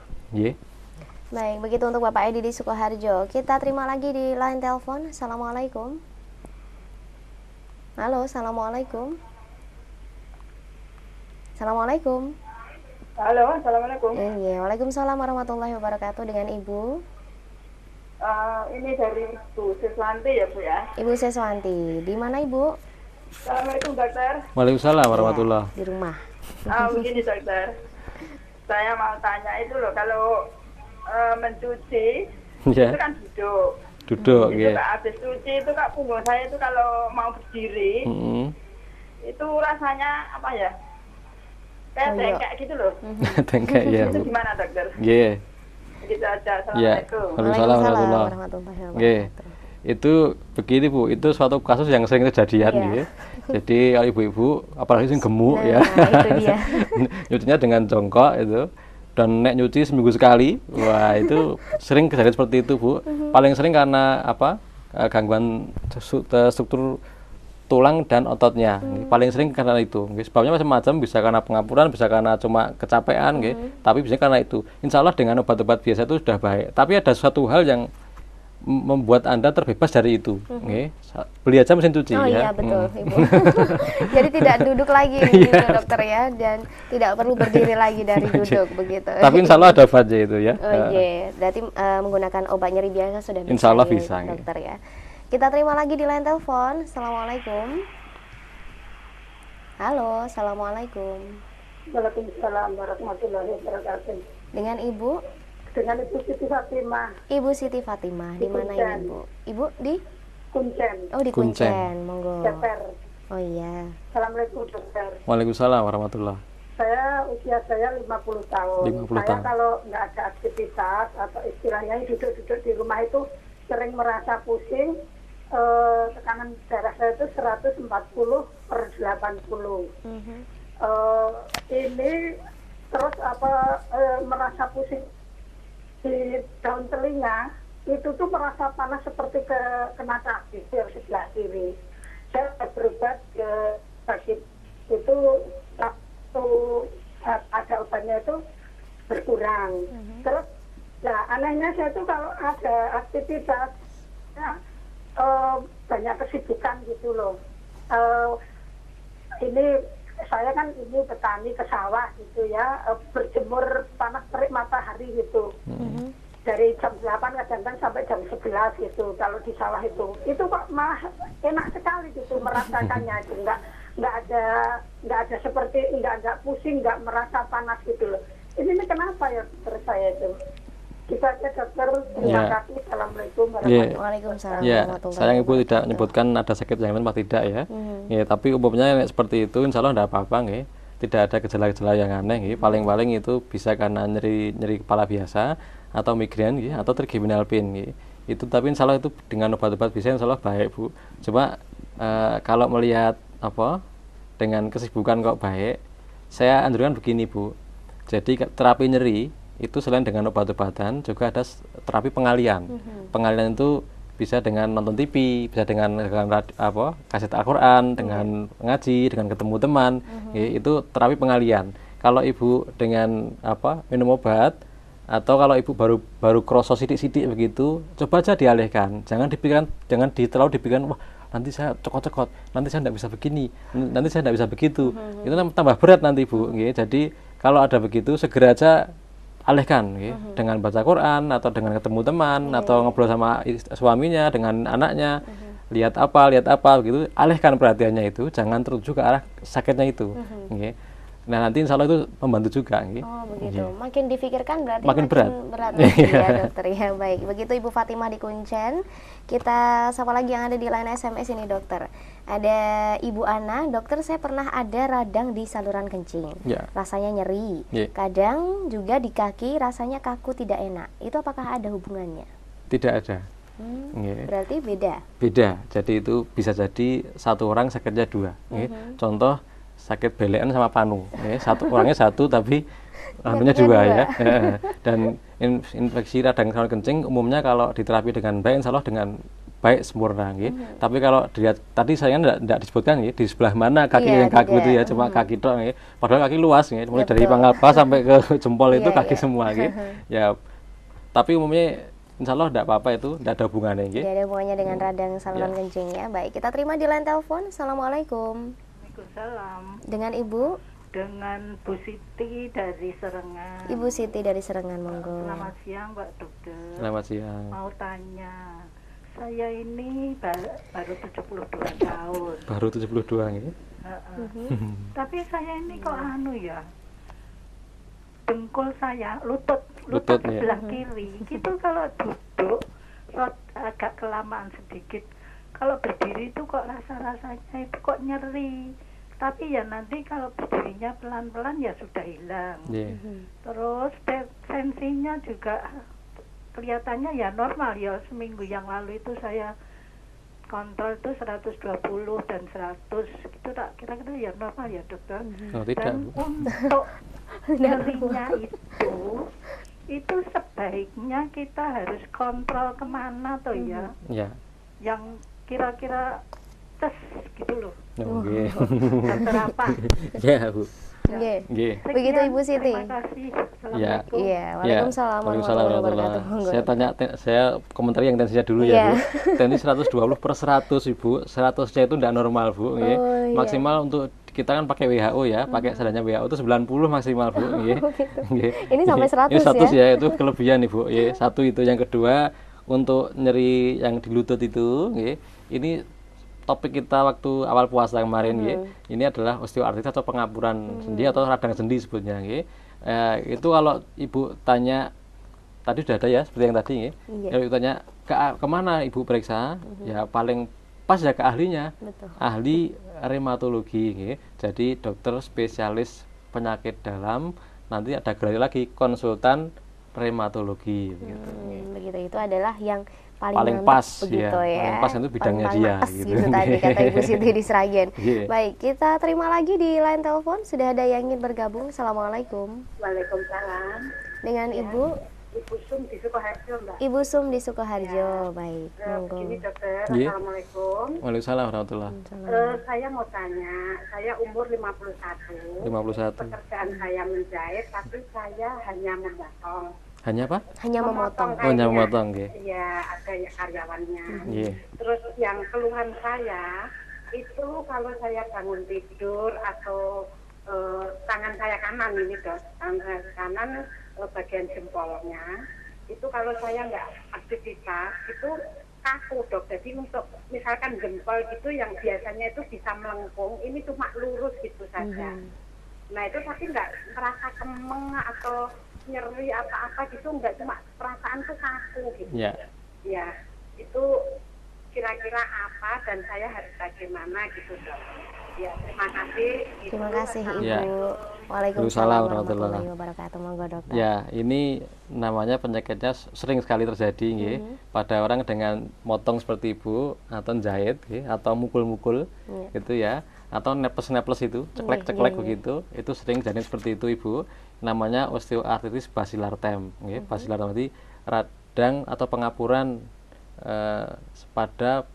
Baik, begitu untuk Bapak Edi di Sukoharjo. Kita terima lagi di line telepon. Assalamualaikum. Halo, assalamualaikum. Assalamualaikum. Halo, assalamualaikum. Iya, waalaikumsalam warahmatullahi wabarakatuh. Dengan Ibu. Ini dari Ibu Seswanti ya Bu ya. Ibu Seswanti, di mana Ibu? Assalamualaikum dokter. Waalaikumsalam warahmatullahi. Di rumah. Begini dokter, saya mau tanya itu loh, kalau mencuci itu kan duduk. Itu habis cuci itu Kak, punggung saya itu kalau mau berdiri itu rasanya apa ya? Kayak bengkak gitu loh. Bengkak ya. Itu gimana dokter? Nggih. Gitu aja. Ya. Assalamualaikum. Waalaikumsalam warahmatullahi wabarakatuh. Itu begini Bu, itu suatu kasus yang sering kejadian gitu. Jadi kalau ibu-ibu apalagi yang gemuk ya. Itu dia. Nyucinya dengan jongkok itu. Dan nek nyuci seminggu sekali, wah itu sering kejadian seperti itu Bu. Paling sering karena apa? Gangguan struktur tulang dan ototnya. Paling sering karena itu. Sebabnya macam-macam, bisa karena pengapuran, bisa karena cuma kecapean, tapi bisa karena itu. Insya Allah dengan obat-obat biasa itu sudah baik. Tapi ada suatu hal yang membuat Anda terbebas dari itu. Beli aja mesin cuci. Oh ya. Iya betul Ibu. Jadi tidak duduk lagi gitu dokter ya, dan tidak perlu berdiri lagi dari duduk begitu. Tapi insya Allah ada obatnya itu ya. Oh iya, berarti menggunakan obat nyeri biasa sudah bisa. Insya Allah bisa dokter ya. Kita terima lagi di line telepon. Assalamualaikum. Halo, assalamualaikum. Waalaikumsalam warahmatullahi wabarakatuh. Dengan Ibu? Dengan Ibu Siti Fatimah. Ibu Siti Fatimah, di mana ini Bu? Ibu di? Kuncen. Oh di Kuncen, monggo. Ceper. Oh iya. Assalamualaikum dokter. Waalaikumsalam warahmatullahi. Usia saya 50 tahun. 50 saya tahun. kalau nggak ada aktivitas atau istilahnya duduk-duduk di rumah itu sering merasa pusing. Tekanan darah saya itu 140/80. Ini terus merasa pusing di daun telinga itu tuh merasa panas seperti kena kaki di sebelah kiri. Saya berobat ke sakit itu ada obatnya itu berkurang. Terus nah anehnya saya tuh kalau ada aktivitas banyak kesibukan gitu loh. Ini saya kan ini petani ke sawah gitu ya, berjemur panas terik matahari gitu. Dari jam 8 kadang-kadang sampai jam 11 gitu kalau di sawah itu kok malah enak sekali gitu merasakannya itu nggak ada seperti nggak pusing, nggak merasa panas gitu loh. Ini kenapa ya dokter saya itu? Kita aja dokter, terima kasih. Assalamualaikum Waalaikumsalam. Sayang Ibu tidak menyebutkan ada sakit yang lain apa tidak ya. Tapi umumnya seperti itu insya Allah tidak apa-apa nggih. Tidak ada gejala-gejala yang aneh nggih. Paling-paling itu bisa karena nyeri kepala biasa atau migrain nggih, atau trigeminal pain nggih. Itu tapi insya Allah itu dengan obat-obat bisa insya Allah baik Bu. Cuma kalau melihat dengan kesibukan kok baik, saya anjurkan begini Bu. Jadi terapi nyeri itu selain dengan obat-obatan juga ada terapi pengalian. Pengalian itu bisa dengan nonton TV, bisa dengan kaset Al-Quran, dengan ngaji, dengan ketemu teman. Itu terapi pengalian. Kalau Ibu dengan minum obat, atau kalau Ibu baru kroso sidik-sidik begitu, coba aja dialihkan. Jangan terlalu dipikirkan, wah nanti saya cokot-cokot, nanti saya tidak bisa begini, nanti saya tidak bisa begitu. Itu tambah berat nanti Bu. Jadi kalau ada begitu segera aja alihkan dengan baca Quran atau dengan ketemu teman atau ngobrol sama suaminya, dengan anaknya, lihat apa begitu, alihkan perhatiannya itu, jangan tertuju ke arah sakitnya itu. Nah nanti insya Allah itu membantu juga. Oh begitu, makin difikirkan berarti makin berat ya dokter ya. Baik, begitu Ibu Fatimah di Kuncen. Kita sapa lagi yang ada di line SMS ini dokter. Ada Ibu Ana, dokter saya pernah ada radang di saluran kencing, rasanya nyeri. Kadang juga di kaki rasanya kaku tidak enak. Itu apakah ada hubungannya? Tidak ada. Berarti beda. Jadi itu bisa jadi satu orang sakitnya dua. Contoh sakit belekan sama panu, orangnya satu tapi anunya dua ya. Dan infeksi radang saluran kencing umumnya kalau diterapi dengan baik insya Allah dengan baik sempurna. Tapi kalau dilihat tadi saya tidak disebutkan di sebelah mana kaki yang kaku itu ya, cuma kaki doang padahal kaki luas mulai dari pangkal paha sampai ke jempol itu kaki semua ya. Tapi umumnya insya Allah tidak apa-apa, itu tidak ada hubungannya. Tidak ada hubungannya dengan radang saluran kencing ya. Baik, kita terima di line telepon. Assalamualaikum. Waalaikumsalam. Dengan Ibu? Dengan Bu Siti dari Serengan. Ibu Siti dari Serengan, monggo. Selamat siang Pak Dokter. Selamat siang. Mau tanya, saya ini baru 72 tahun. Baru 72 ya? Tapi saya ini kok dengkul saya, lutut sebelah kiri. Itu kalau duduk agak kelamaan sedikit. Kalau berdiri itu kok rasanya itu kok nyeri. tapi ya nanti kalau berdirinya pelan-pelan ya sudah hilang. Terus tensinya juga kelihatannya ya normal ya. Seminggu yang lalu itu saya kontrol itu 120 dan 100 itu tak kira-kira ya normal ya dokter. Dan untuk nyerinya itu sebaiknya kita harus kontrol kemana tuh ya? Yang kira-kira tes gitu loh. Dokter apa? Ya Bu. Begitu Ibu Siti. Terima kasih. Assalamualaikum. Waalaikumsalam warahmatullahi wabarakatuh. Saya komentari yang tensinya dulu ya Bu. Tensi 120/100 Ibu. 100-nya itu tidak normal Bu. Maksimal untuk kita kan pakai WHO ya, pakai standarnya WHO itu 90 maksimal Bu. Ini sampai 100 ini 100 ya, itu kelebihan Ibu. Satu itu. Yang kedua, untuk nyeri yang di lutut itu, ini topik kita waktu awal puasa kemarin, ini adalah osteoartritis atau pengapuran sendi atau radang sendi sebutnya. Itu kalau Ibu tanya, tadi sudah ada ya, seperti yang tadi. Kalau Ibu tanya kemana Ibu periksa, ya paling pas ya ke ahlinya, ahli reumatologi. Jadi dokter spesialis penyakit dalam, nanti ada gelar lagi konsultan reumatologi. Begitu, itu adalah yang paling pas begitu ya. Paling pas itu bidangnya dia gitu tadi kata Ibu Siti di Sragen. Baik, kita terima lagi di line telepon sudah ada yang ingin bergabung. Assalamualaikum. Waalaikumsalam. Dengan Ibu Sum di Sukoharjo, Mbak. Ibu Sum di Sukoharjo. Baik, monggo. Ini dokter, Assalamualaikum. Waalaikumsalam warahmatullahi. Saya mau tanya, saya umur 51. Pekerjaan saya menjahit, tapi saya hanya memotong. Hanya apa? Hanya memotong. Hanya memotong, Iya, ada ya karyawannya. Terus yang keluhan saya itu kalau saya bangun tidur atau tangan saya kanan ini dok, tangan saya kanan bagian jempolnya itu kalau saya nggak aktivitas itu kaku dok. Jadi untuk misalkan jempol gitu yang biasanya itu bisa melengkung, ini cuma lurus gitu saja. Nah itu tapi nggak merasa kemeng atau nyeri apa-apa gitu, nggak, cuma perasaan tuh kaku gitu. Ya itu kira-kira apa dan saya harus bagaimana gitu dok. Ya terima kasih. Terima kasih Ibu. Waalaikumsalam warahmatullahi wabarakatuh. Monggo dokter. Ya, ini namanya penyakitnya sering sekali terjadi pada orang dengan motong seperti Ibu atau jahit atau mukul-mukul gitu ya, atau neples-neples itu, ceklek-ceklek begitu. Itu sering jadi seperti itu Ibu. Namanya osteoartritis basilar tem. Basilar tem berarti radang atau pengapuran pada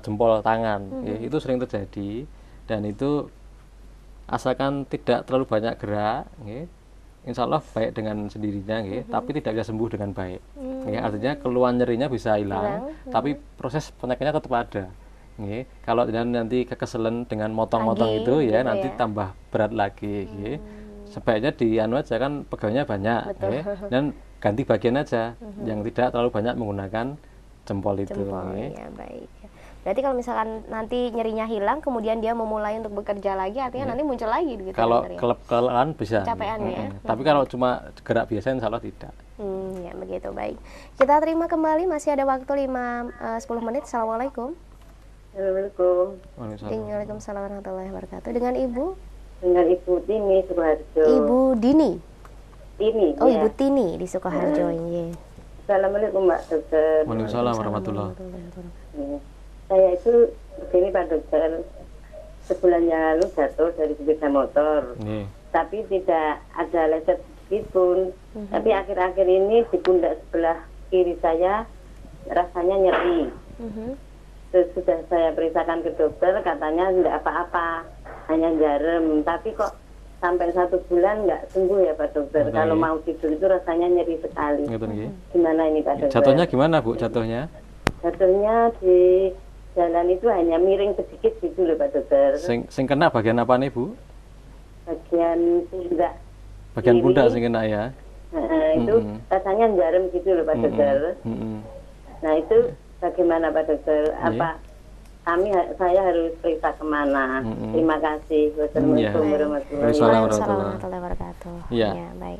jempol tangan. Itu sering terjadi dan itu asalkan tidak terlalu banyak gerak, insya Allah baik dengan sendirinya, tapi tidak bisa sembuh dengan baik. Artinya keluhan nyerinya bisa hilang, tapi proses penyakitnya tetap ada. Kalau nanti kekeselan dengan motong-motong itu ya nanti tambah berat lagi. Sebaiknya di anu aja kan pegawainya banyak, dan ganti bagian aja yang tidak terlalu banyak menggunakan jempol itu. Ya, baik. Berarti kalau misalkan nanti nyerinya hilang, kemudian dia memulai untuk bekerja lagi, artinya nanti muncul lagi gitu. Kalau kelelahan bisa. Capean ya. Tapi kalau cuma gerak biasa, insya Allah tidak. Ya begitu, baik. Kita terima kembali, masih ada waktu 10 menit. Assalamualaikum. Assalamualaikum. Waalaikumsalam warahmatullahi wabarakatuh. Dengan Ibu? Dengan Ibu Tini Sukoharjo. Ibu Dini? Tini. Oh ya. Ibu Tini di Sukoharjo. Assalamualaikum Mbak Dokter. Waalaikumsalam warahmatullahi wabarakatuh. Saya itu begini Pak Dokter, sebulan yang lalu jatuh dari sepeda motor, tapi tidak ada lecet sedikitpun. Tapi akhir-akhir ini di pundak sebelah kiri saya rasanya nyeri. Sudah saya periksakan ke dokter, katanya tidak apa-apa, hanya jarum. Tapi kok sampai 1 bulan nggak sembuh ya Pak Dokter. Kalau mau tidur itu rasanya nyeri sekali. Gimana ini Pak Dokter? Jatuhnya gimana Bu? Jatuhnya di jalan itu hanya miring sedikit gitu loh Pak Dokter. Sing kena bagian apa nih Bu? Bagian pundak. Bagian pundak sing kena ya. Itu rasanya jarum gitu loh Pak Dokter. Nah itu bagaimana Pak Dokter? Apa saya harus periksa kemana? Terima kasih. Wassalamualaikum warahmatullahi wabarakatuh. Ya, baik.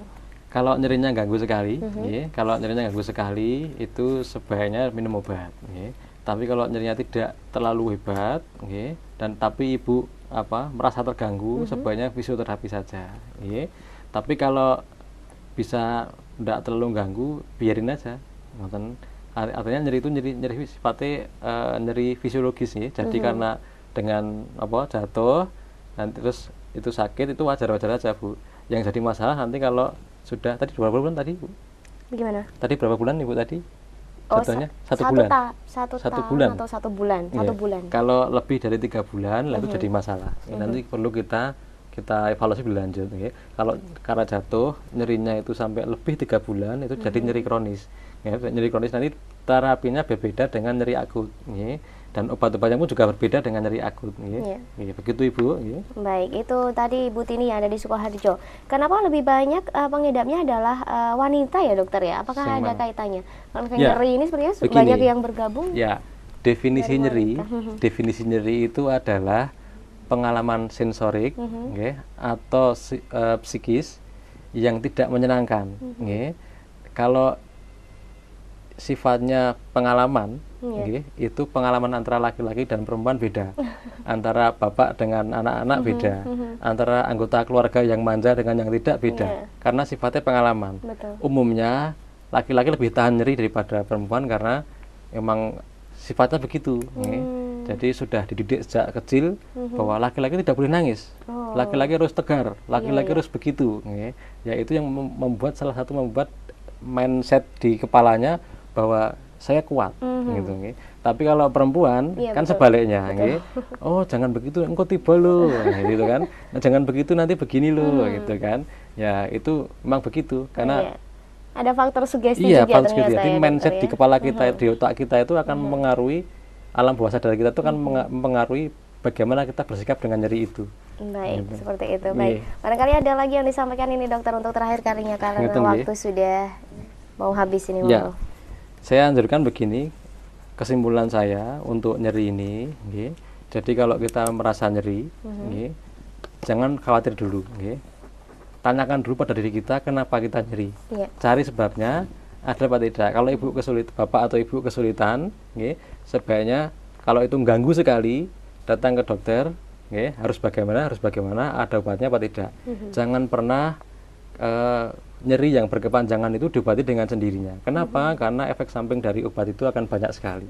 Kalau nyerinya ganggu sekali, kalau nyerinya ganggu sekali itu sebaiknya minum obat. Tapi kalau nyerinya tidak terlalu hebat, dan tapi ibu merasa terganggu, sebaiknya fisioterapi saja. Ya. Tapi kalau bisa tidak terlalu ganggu, biarin aja. Artinya nyeri itu nyeri sifatnya nyeri fisiologis ya. Jadi karena dengan jatuh dan terus itu sakit, itu wajar-wajar aja Bu. Yang jadi masalah nanti kalau sudah tadi berapa bulan tadi Bu? Gimana? Tadi berapa bulan Ibu tadi? Jatuhnya satu bulan. Satu bulan atau 1 bulan? Yeah. 1 bulan. Kalau lebih dari 3 bulan, itu jadi masalah. Nanti perlu kita evaluasi lebih lanjut. Okay? Kalau karena jatuh nyerinya itu sampai lebih 3 bulan, itu jadi nyeri kronis. Ya, nyeri kronis nanti terapinya berbeda dengan nyeri akut. Ya. Dan obat-obatnya pun juga berbeda dengan nyeri akut. Ya. Ya, begitu Ibu. Ya. Baik, itu tadi Ibu Tini yang ada di Sukoharjo. Kenapa lebih banyak pengidapnya adalah wanita ya dokter ya? Apakah ada kaitannya? Kalau nyeri ini sebenarnya banyak yang bergabung. Ya, definisi nyeri itu adalah pengalaman sensorik atau psikis yang tidak menyenangkan. Kalau sifatnya pengalaman, itu pengalaman antara laki-laki dan perempuan beda, antara bapak dengan anak-anak beda, antara anggota keluarga yang manja dengan yang tidak beda, karena sifatnya pengalaman. Betul. Umumnya laki-laki lebih tahan nyeri daripada perempuan karena memang sifatnya begitu. Jadi sudah dididik sejak kecil bahwa laki-laki tidak boleh nangis, laki-laki harus tegar, laki-laki harus begitu. Ya itu yang membuat membuat mindset di kepalanya bahwa saya kuat, gitu. Tapi kalau perempuan kan betul. Sebaliknya, oh jangan begitu, engkau tiba lo, gitu kan. Nah, jangan begitu nanti begini lo, gitu kan. Ya itu memang begitu karena ada faktor sugesti juga ternyata. Jadi mindset di kepala kita, di otak kita itu akan mengaruhi alam bawah sadar kita itu akan mengaruhi bagaimana kita bersikap dengan nyeri itu. Baik, seperti itu. Baik. Barangkali ada lagi yang disampaikan ini dokter untuk terakhir kalinya karena waktu sudah mau habis ini. Saya anjurkan begini, kesimpulan saya untuk nyeri ini, jadi kalau kita merasa nyeri, jangan khawatir dulu, tanyakan dulu pada diri kita kenapa kita nyeri, cari sebabnya, ada apa tidak. Kalau bapak atau ibu kesulitan, sebaiknya kalau itu mengganggu sekali, datang ke dokter, harus bagaimana, ada obatnya apa tidak. Jangan pernah nyeri yang berkepanjangan itu diobati dengan sendirinya. Kenapa? Karena efek samping dari obat itu akan banyak sekali.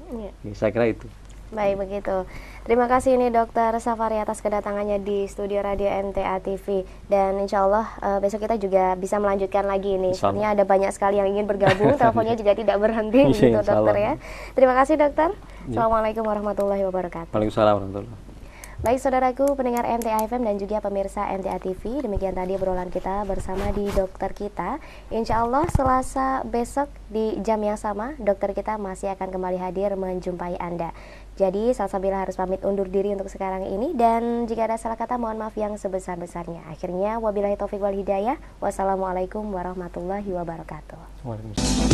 Saya kira itu. Baik, begitu. Terima kasih ini Dokter Safari atas kedatangannya di studio Radio MTA TV. Dan insya Allah besok kita juga bisa melanjutkan lagi ini. Soalnya ada banyak sekali yang ingin bergabung, teleponnya juga tidak berhenti gitu dokter ya. Terima kasih dokter. Assalamualaikum warahmatullahi wabarakatuh. Waalaikumsalam warahmatullahi wabarakatuh. Baik saudaraku pendengar MTA FM dan juga pemirsa MTA TV, demikian tadi obrolan kita bersama di dokter kita. Insya Allah Selasa besok di jam yang sama dokter kita masih akan kembali hadir menjumpai Anda. Jadi Salsabila harus pamit undur diri untuk sekarang ini, dan jika ada salah kata mohon maaf yang sebesar-besarnya. Akhirnya wabillahi taufik wal hidayah. Wassalamualaikum warahmatullahi wabarakatuh. Waalaikumsalam.